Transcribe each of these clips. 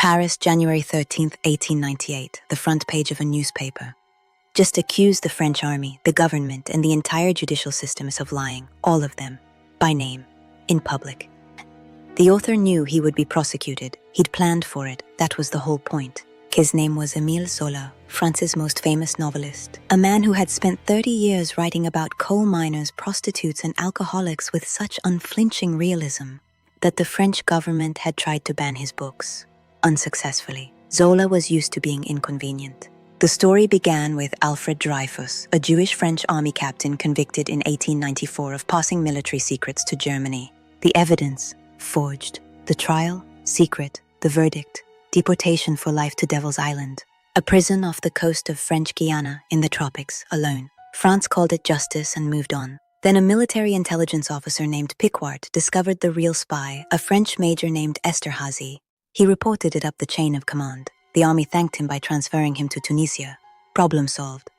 Paris, January 13th, 1898, the front page of a newspaper. Just accused the French army, the government, and the entire judicial system of lying, all of them, by name, in public. The author knew he would be prosecuted. He'd planned for it. That was the whole point. His name was Émile Zola, France's most famous novelist, a man who had spent 30 years writing about coal miners, prostitutes, and alcoholics with such unflinching realism that the French government had tried to ban his books. Unsuccessfully. Zola was used to being inconvenient. The story began with Alfred Dreyfus, a Jewish French army captain convicted in 1894 of passing military secrets to Germany. The evidence, forged. The trial, secret. The verdict, deportation for life to Devil's Island, a prison off the coast of French Guiana in the tropics, alone. France called it justice and moved on. Then a military intelligence officer named Piquart discovered the real spy, a French major named Esterhazy. He reported it up the chain of command. The army thanked him by transferring him to Tunisia. Problem solved.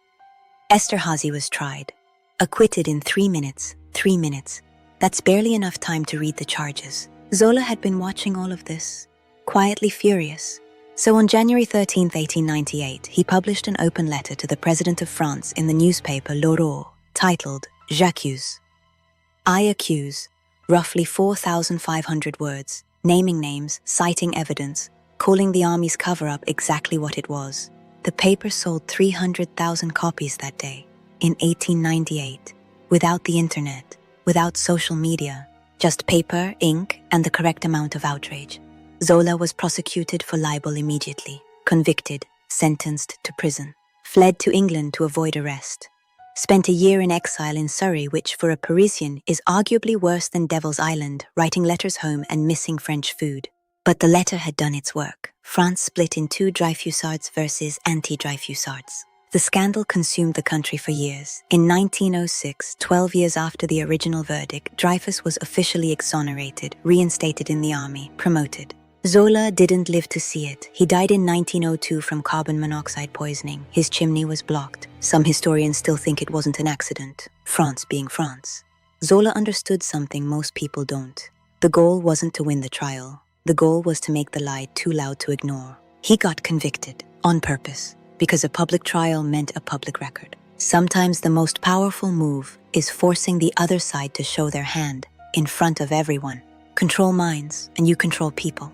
Esterhazy was tried. Acquitted in 3 minutes. 3 minutes. That's barely enough time to read the charges. Zola had been watching all of this, quietly furious. So on January 13, 1898, he published an open letter to the President of France in the newspaper L'Aurore, titled J'accuse. I accuse, roughly 4,500 words, naming names, citing evidence, calling the army's cover-up exactly what it was. The paper sold 300,000 copies that day, in 1898, without the internet, without social media, just paper, ink, and the correct amount of outrage. Zola was prosecuted for libel immediately, convicted, sentenced to prison, fled to England to avoid arrest, spent a year in exile in Surrey, which for a Parisian is arguably worse than Devil's Island, writing letters home and missing French food. But the letter had done its work. France split in two Dreyfusards versus anti-Dreyfusards. The scandal consumed the country for years. In 1906, 12 years after the original verdict, Dreyfus was officially exonerated, reinstated in the army, promoted. Zola didn't live to see it. He died in 1902 from carbon monoxide poisoning. His chimney was blocked. Some historians still think it wasn't an accident, France being France. Zola understood something most people don't. The goal wasn't to win the trial. The goal was to make the lie too loud to ignore. He got convicted, on purpose, because a public trial meant a public record. Sometimes the most powerful move is forcing the other side to show their hand, in front of everyone. Control minds, and you control people.